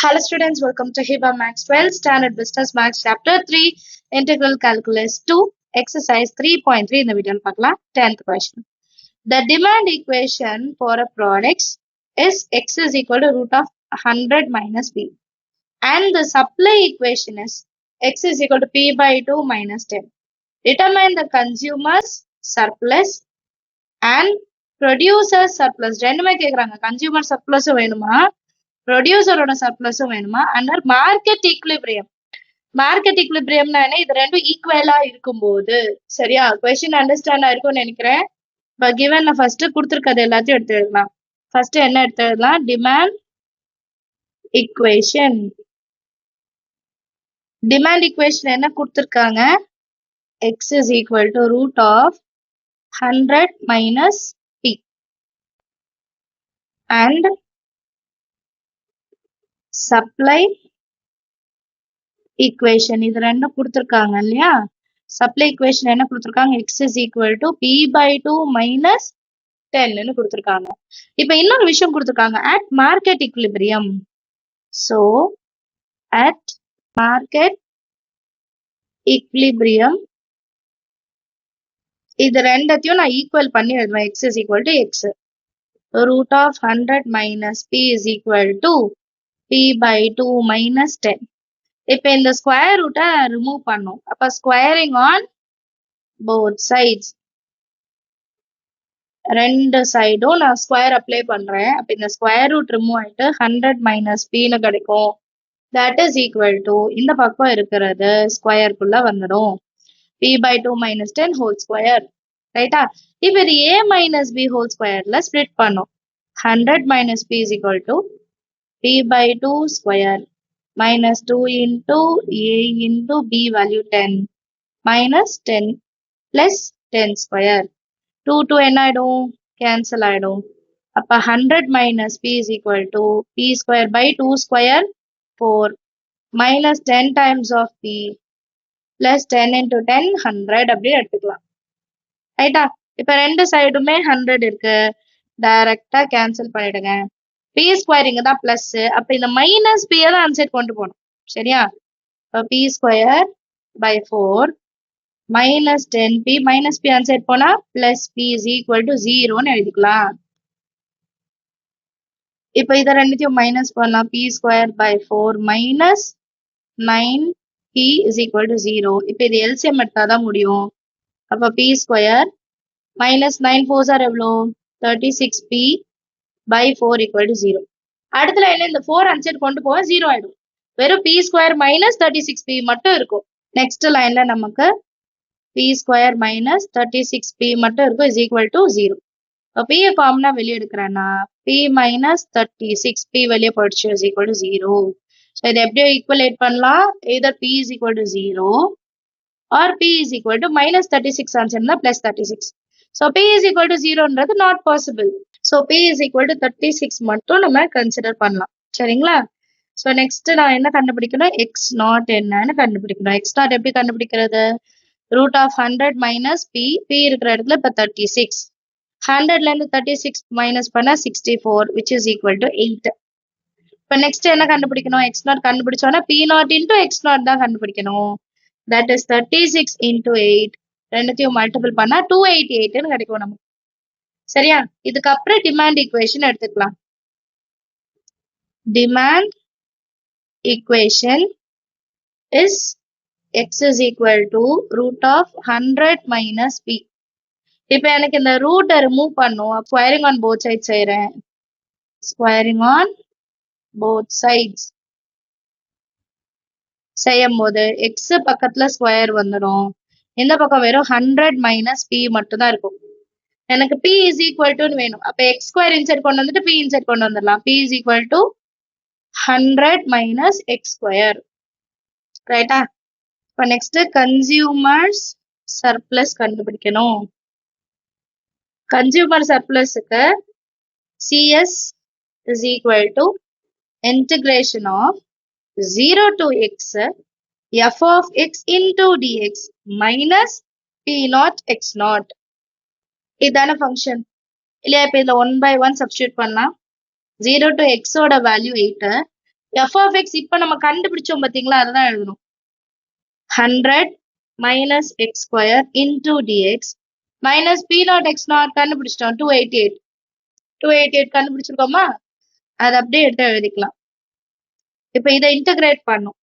Hello students, welcome to Hiba Max 12 Standard Business Max Chapter 3 Integral Calculus 2 Exercise 3.3 இந்த வீடியோல பார்க்கலாம் 10th question. The demand equation for a product is x is equal to root of 100 minus p and the supply equation is x is equal to p by 2 minus 10. Determine the consumer's surplus and producer surplus. ரெண்டுமே கேக்குறாங்க consumer surplus வேணுமா ப்ரொடியூசரோட சர்ப்ளஸும் வேணுமா under market equilibrium. Market ஈக்லிபிரியம்னா என்ன? இது ரெண்டும் ஈக்குவலா இருக்கும்போது சரியா? கொஸ்டின் அண்டர்ஸ்டாண்ட் ஆயிருக்கும்னு நினைக்கிறேன். இப்போ கிவன்ல ஃபர்ஸ்ட் கொடுத்துருக்கிறது எல்லாத்தையும் எடுத்து எழுதலாம். ஃபர்ஸ்ட் என்ன எடுத்து எழுதலாம்? Demand equation. டிமாண்ட் ஈக்குவேஷன் என்ன கொடுத்துருக்காங்க? X is equal to root of 100 minus p and supply equation இது ரெண்டும் கொடுத்துருக்காங்க இல்லையா? சப்ளை ஈக்குவேஷன் என்ன கொடுத்துருக்காங்க? X is equal to p by 2 minus 10 கொடுத்துருக்காங்க. இப்ப இன்னொரு விஷயம் கொடுத்துருக்காங்க, at market equilibrium. So at market equilibrium இது ரெண்டத்தையும் நான் ஈக்குவல் பண்ணி எழுதுவேன். X is equal to x root of 100 minus p is equal to p by 2 minus 10. இப்போ இந்த ஸ்கொயர் ரூட்டை ரிமூவ் பண்ணும். அப்ப ஸ்கொயரிங் ஆன் போத் சைட்ஸ். ரெண்டு சைடும் நான் ஸ்கொயர் அப்ளை பண்றேன். அப்ப இந்த ஸ்கொயர் ரூட் ரிமூவ் ஆயிட்டு 100 மைனஸ் பின்னு கிடைக்கும். தட் இஸ் ஈக்குவல் டு இந்த பக்கம் இருக்கிறது ஸ்கொயருக்குள்ள வந்துடும். p by 2 minus 10 whole square. ரைட்டா? இப்போ இது a மைனஸ் b ஹோல் ஸ்கொயர்ல ஸ்ப்ளிட் பண்ணும். 100 minus p is equal to p by 2 square minus 2 into a into b value 10 minus 10 plus 10 square. 2 to என்ன ஆயிடும்? cancel ஆயிடும். அப்ப 100 minus p is equal to p square by 2 square 4 minus 10 times of p plus 10 into 10 100 அப்படி எடுத்துக்கலாம். ரைட்டா? இப்ப ரெண்டு சைடுமே 100 இருக்கு. டைரக்டா கேன்சல் பண்ணிடுங்க. பி ஸ்கொயர் இங்க தான் பிளஸ். அப்ப இந்த மைனஸ் பி தான் ஆன்சர் கொண்டு போகணும். சரியா? இப்போ p square by 4 minus 10p minus p answer போனா plus p is equal to 0ன்னு எழுதிக்கலாம். இப்போ இதை ரெண்டுத்தையும் மைனஸ் பண்ணலாம். P square by 4 minus 9p is equal to 0. இப்போ இது எல்சிஎம் எடுத்தாதான் முடியும். அப்ப B square minus 9 4s R எவ்வளோ? 36p by 4 equal to 0. அடுத்த லைன்ல இந்த 4 ஆன்சர் கொண்டு போக 0 ஆயிடும். வெறும் p ஸ்கொயர் மைனஸ் 36p மட்டும் இருக்கும். நெக்ஸ்ட் லைன்ல நமக்கு p ஸ்கொயர் மைனஸ் 36p மட்டும் இருக்கும் இஸ் ஈக்குவல் டு 0. இப்போ p காமனா வெளியே எடுக்கிறேன்னா p மைனஸ் 36p வெளியே போயிடுச்சு இஸ் ஈக்குவல் டு 0. ஸோ இதை எப்படியோ ஈக்குவலேட் பண்ணலாம். either p is equal to 0 or p is equal to minus 36 ஆன்சர்னா plus 36. So p is equal to 0ன்றது not possible. So p is equal to 36 மட்டும் நம்ம consider பண்ணலாம். சரிங்களா? ஸோ நெக்ஸ்ட் நான் என்ன கண்டுபிடிக்கணும்? எக்ஸ் நாட் என்னன்னு கண்டுபிடிக்கணும். எக்ஸ் நாட் எப்படி கண்டுபிடிக்கிறது? Root of 100 minus p. P இருக்கிற இடத்துல இப்போ 36. 100ல இருந்து 36 மைனஸ் பண்ணா 64 விச் இஸ் ஈக்குவல் டு 8. இப்போ நெக்ஸ்ட் என்ன கண்டுபிடிக்கணும்? எக்ஸ் நாட் கண்டுபிடிச்சோன்னா p naught into x naught தான் கண்டுபிடிக்கணும். That is 36 into 8. ரெண்டுத்தையும் மல்டிபிள் பண்ணா 288ன்னு கிடைக்கும் நமக்கு. சரியா? இதுக்கப்புறம் டிமாண்ட் ஈக்குவேஷன் எடுத்துக்கலாம். Demand equation is x is equal to root of 100 minus p. இப்போ எனக்கு இந்த ரூட்டை ரிமூவ் பண்ணும். ஸ்கொயரிங் ஆன் போத் சைட் செய்யறேன். ஸ்கொயரிங் ஆன் போத் சைட்ஸ் செய்யும் போது எக்ஸ் பக்கத்துல ஸ்கொயர் வந்துடும். இந்த பக்கம் வெறும் 100 மைனஸ் பி மட்டும் தான் இருக்கும். எனக்கு p is equal to வேணும். அப்ப x ஸ்கொயர் இன்சர்ட் கொண்டு வந்துட்டு p இன்சர்ட் கொண்டு வந்துடலாம். p is equal to 100 minus x square. ரைட்டா? இப்போ நெக்ஸ்ட் கன்சியூமர்ஸ் சர்ப்ளஸ் கண்டுபிடிக்கணும். கன்சியூமர் சர்ப்ளஸுக்கு cs is equal to integration of 0 to x f of x into dx minus p naught x naught. இதான function இல்லையா? இப்போ இதில் 1 by 1 சப்ஸ்டியூட் பண்ணலாம். 0 to x ஓட வேல்யூ 8 f of x இப்ப நம்ம கண்டுபிடிச்சோம் பாத்தீங்களா, அதுதான் எழுதணும். 100 minus x square into dx minus p naught x naught கண்டுபிடிச்சிட்டோம் 288 கண்டுபிடிச்சிருக்கோமா, அதை அப்படியே எடுத்து எழுதிக்கலாம். இப்ப இதை இன்டகிரேட் பண்ணும்,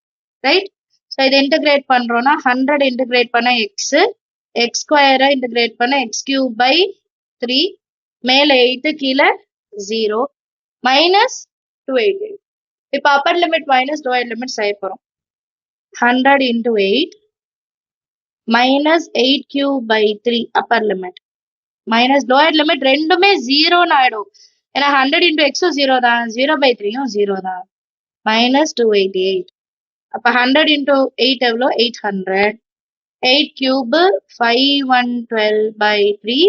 ரைட்? ஸோ இதை இன்டகிரேட் பண்றோம்னா 100 இன்டகிரேட் பண்ண எக்ஸ், எக்ஸ் ஸ்கொயரை இன்டகிரேட் பண்ண எக்ஸ் கியூப் பை 3, மேல 8 கீழே 0 மைனஸ் 288. இப்போ upper limit minus lower limit செய்ய போறோம். 100 into 8 minus 8 cube by 3 upper limit minus lower limit ரெண்டுமே 0 ஆயிடும். ஏன்னா 100 into x 0 தான், 0 by 3 0 தான், minus 288. அப்ப 100 into 8 எவ்வளோ 800, 8 cube 5112 by 3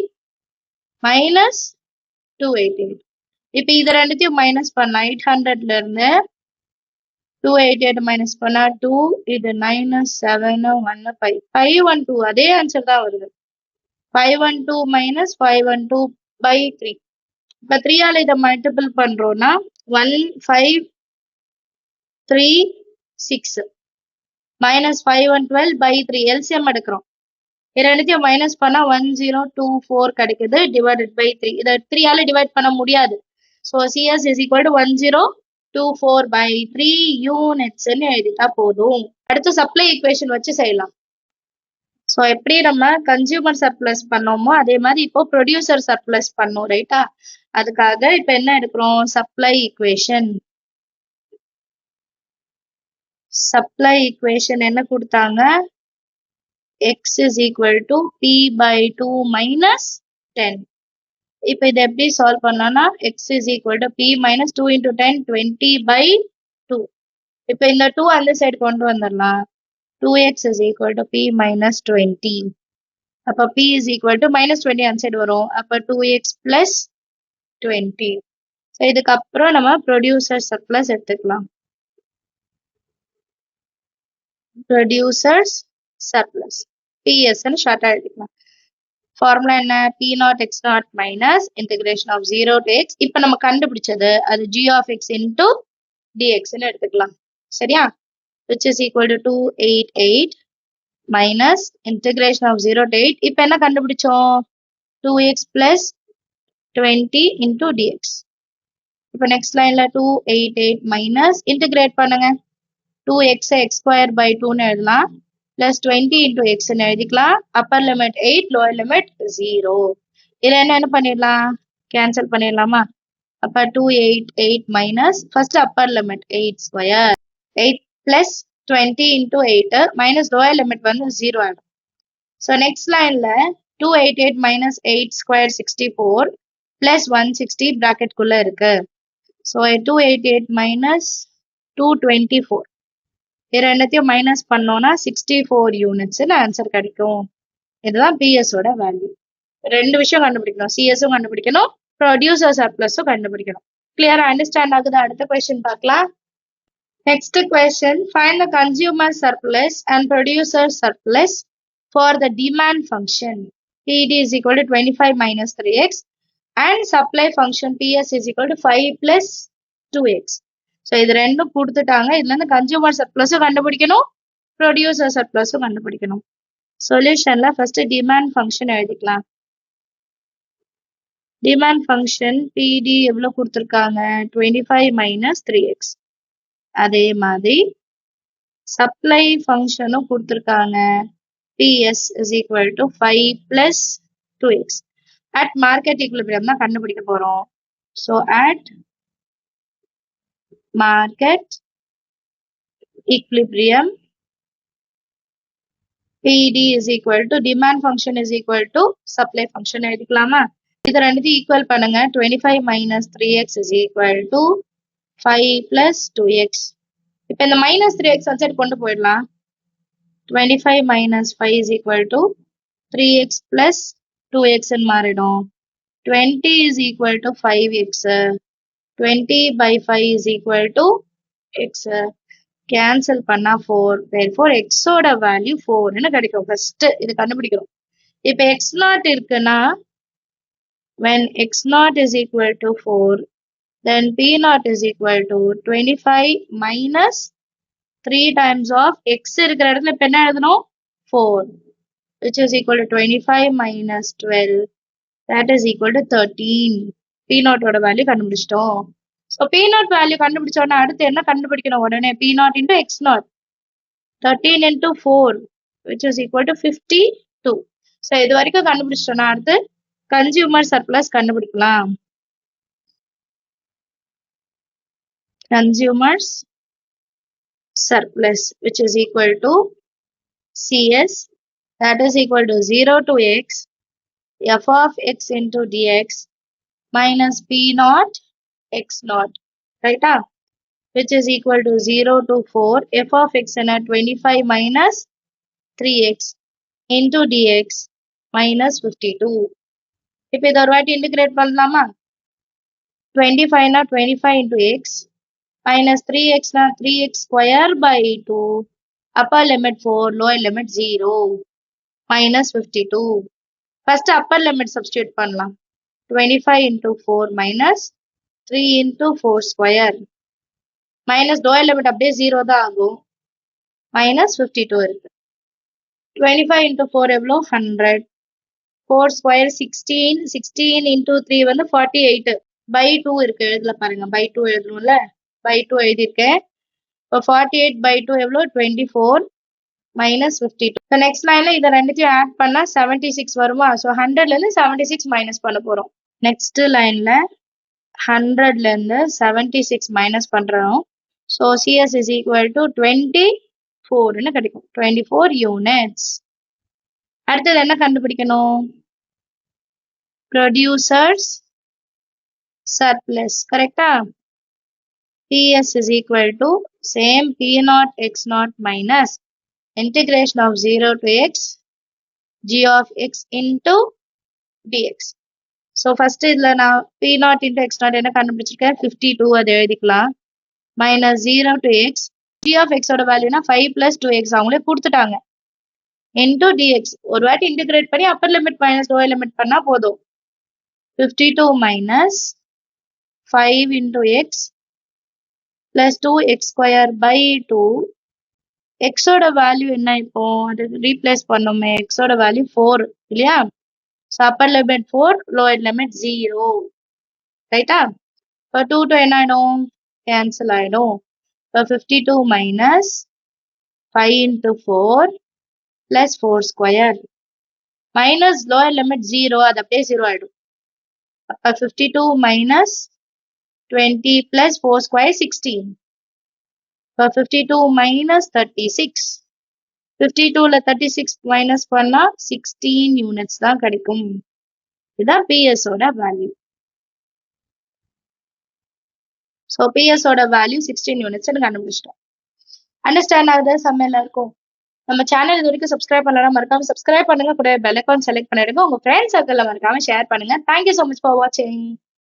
minus 288. இப்ப இது ரெண்டுத்தையும் மைனஸ் பண்ணா 800ல இருந்து 288 மைனஸ் பண்ணா 2, இது 9 7 1 5 512, அதே ஆன்சர் தான் வருது. 512 minus 512 by 3. இப்ப 3 ஆல இதை மல்டிபிள் பண்றோம்னா 1536 மைனஸ் 5112 by 3 எல்சிஎம் எடுக்கிறோம். இது ரெண்டுத்தையும் மைனஸ் பண்ணா 1024 கிடைக்குது டிவைடட் பை 3. இதை 3 ஆல டிவைட் பண்ண முடியாது. So CS is equal to 1024 by 3 units எழுதிட்டா போதும். அடுத்து சப்ளை ஈக்குவேஷன் வச்சு செய்யலாம். ஸோ எப்படி நம்ம கன்சியூமர் சர்ப்ளஸ் பண்ணோமோ அதே மாதிரி இப்போ ப்ரொடியூசர் சர்ப்ளஸ் பண்ணோம், ரைட்டா? அதுக்காக இப்போ என்ன எடுக்கிறோம், சப்ளை ஈக்குவேஷன். சப்ளை ஈக்குவேஷன் என்ன கொடுத்தாங்க, x is equal to p by 2 minus 10. இப்போ இதை எப்படி சால்வ் பண்ணலாம்னா x is equal to p minus 2 into 10 20 by 2. இப்போ இந்த 2 அந்த சைடு கொண்டு வந்துடலாம். 2x is equal to p minus 20. அப்போ p is equal to minus 20 அந்த சைடு வரும். அப்போ 2x plus 20. ஸோ இதுக்கப்புறம் நம்ம ப்ரொடியூசர் சர்ப்ளஸ் எடுத்துக்கலாம். ப்ரொடியூசர்ஸ் சர்ப்ளஸ் PS ன்னு ஷார்ட்டா எழுதிக்கலாம். ஃபார்முலா என்ன, p naught x naught minus integration of 0 to x. இப்போ நம்ம கண்டுபிடிச்சது அது g of x into dx ன்னு எடுத்துக்கலாம், சரியா? which is equal to 288 minus integration of 0 to 8. இப்போ என்ன கண்டுபிடிச்சோம், 2x plus 20 into dx. இப்போ நெக்ஸ்ட் லைன்ல 288 minus integrate பண்ணுங்க, 2x x square by 2 ன்னு எழுதலாம், plus 20 into x ன்னு எழுதிக்கலாம். upper limit 8, lower limit 0. இதில் என்ன பண்ணிடலாம், கேன்சல் பண்ணிடலாமா? அப்போ 288 minus first upper limit 8 square, 8 plus 20 into 8 minus lower limit வந்து 0 ஆகும். ஸோ நெக்ஸ்ட் லைன்ல 288 minus 8 square 64 plus 160 bracket குள்ள இருக்கு. ஸோ 288 minus 224 இது ரெண்டுத்தையும் மைனஸ் பண்ணோம்னா 64 யூனிட்ஸ்னு ஆன்சர் கிடைக்கும். இதுதான் பிஎஸ் ஓட வேல்யூ. ரெண்டு விஷயம் கண்டுபிடிக்கணும், சிஎஸும் கண்டுபிடிக்கணும், ப்ரொடியூசர் சர்ப்ளஸும் கண்டுபிடிக்கணும். கிளியரா அண்டர்ஸ்டாண்ட் ஆகுது? அடுத்த கொஸ்டின் பார்க்கலாம். Next question, find the consumer surplus and producer surplus for the demand function PD is equal to 25 minus 3x and supply function PS is equal to 5 plus 2x. So இது ரெண்டும் கொடுத்துட்டாங்க. இதுல இருந்து consumer சர்ப்ளஸும் கண்டுபிடிக்கணும், producer சர்ப்ளஸும் கண்டுபிடிக்கணும். சொல்யூஷன்ல first demand function எழுதிக்கலாம். Demand function PD எவ்வளவு கொடுத்துருக்காங்க, 25 minus 3x. அதே மாதிரி சப்ளை ஃபங்க்ஷனும் கொடுத்துருக்காங்க, PS is equal to 5 plus 2x. at market equilibrium தான் கண்டுபிடிக்க போறோம். So at market equilibrium PD is equal to demand function is equal to supply function எழுதிக்கலாமா? இது ரெண்டுத்தையும் ஈக்குவல் பண்ணுங்க. 25 minus 3x is equal to 5 plus 2x. இப்போ இந்த minus 3x side கொண்டு போயிடலாம். 25 minus 5 is equal to 3x plus 2x ன்னு மாறிடும். 20 is equal to 5x. 20 by 5 is equal to x. Cancel பண்ணா 4. therefore x ஓட வேல்யூ 4 ன்னு கிடைக்கும். ஃபர்ஸ்ட் இது கண்டுபிடிக்கிறோம். இப்போ x0 இருக்குன்னா when x0 is equal to 4, then P naught is equal to 25 minus 3 times of x இருக்கிற இடத்துல இப்ப என்ன எழுதணும் 4 which is equal to 25 minus 12 that is equal to 13. P naught ஓட வேல்யூ கண்டுபிடிச்சிட்டோம். ஸோ P naught வேல்யூ கண்டுபிடிச்சோன்னா அடுத்து என்ன கண்டுபிடிக்கணும் உடனே P naught into x naught 13 into 4 which is equal to 52. So இது வரைக்கும் கண்டுபிடிச்சிட்டோம்னா அடுத்து கன்சியூமர் சர்ப்ளஸ் கண்டுபிடிக்கலாம். Consumers surplus which is equal to CS that is equal to 0 to x f of x into dx minus p naught x naught, right? Which is equal to 0 to 4 f of x in a 25 minus 3x into dx minus 52. இப்போ இதை ஒரு வாட்டி integrate பண்ணலாமா 25 na 25 into x minus 3x na 3x square by 2 upper limit 4 lower limit 0 minus 52. First upper limit substitute பண்ணலாம் 25 into 4 minus 3 into 4 square minus lower limit அப்படியே 0 தான் ஆகும் minus 52 இருக்கு 25 into 4 எவ்வளோ 100 4 square 16 16 into 3 வந்து 48 by 2 இருக்கு எழுதல பாருங்க by 2 எழுதணும்ல by 2 எழுதியிருக்கேன் இப்போ 48 by 2 எவ்வளோ 24 minus 52. இப்போ நெக்ஸ்ட் லைன்ல இதை ரெண்டுத்தையும் ஆட் பண்ணா 76 வருமா ஸோ 100ல இருந்து 76 மைனஸ் பண்ண போறோம் நெக்ஸ்ட் லைன்ல 100ல இருந்து 76 மைனஸ் பண்றோம் so CS is equal to 24ன்னு கிடைக்கும் 24 units. அடுத்தது என்ன கண்டுபிடிக்கணும் producers surplus கரெக்டா PS is equal to same P naught x naught minus integration of 0 to x g of x into dx. So first இதுல நான் P naught into x naught என்ன கண்டுபிடிச்சிருக்கேன் 52 அதை எழுதிக்கலாம் minus 0 to x g of x ஓட வேல்யூனா 5 plus 2x அவங்களே கொடுத்துட்டாங்க into dx ஒரு வாட்டி இன்டிகிரேட் பண்ணி upper limit minus lower limit பண்ணா போதும் 52 minus 5 into x plus 2x square by 2 x ஓட வேல்யூ என்ன இப்போ அது ரீப்ளேஸ் பண்ணோமே x ஓட வேல்யூ 4 இல்லையா so upper limit 4 lower limit 0 ரைட்டா இப்போ 2 to என்ன ஆயிடும் கேன்சல் ஆயிடும் இப்போ 52 minus 5 into 4 plus 4 square minus lower limit 0 அது அப்படியே 0 ஆயிடும் அப்போ 52 மைனஸ் 20 plus 4 square 16. இப்போ 52 minus 36. 52ல 36 minus பண்ணா 16 units தான் கிடைக்கும். இதுதான் PS ஓட வேல்யூ. ஸோ PS ஓட வேல்யூ 16 units கண்டுபிடிச்சிட்டோம். அண்டர்ஸ்டாண்ட் ஆகுது சமையல இருக்கும். நம்ம சேனல் இது வரைக்கும் சப்ஸ்கிரைப் பண்ணலாம் மறக்காம சப்ஸ்கிரைப் பண்ணுங்க கூட பெல் ஐகான் செலக்ட் பண்ணிடுங்க உங்க ஃப்ரெண்ட்ஸ் சர்க்கிள்ல மறக்காம ஷேர் பண்ணுங்க. தேங்க்யூ ஸோ மச் ஃபார் வாட்சிங்.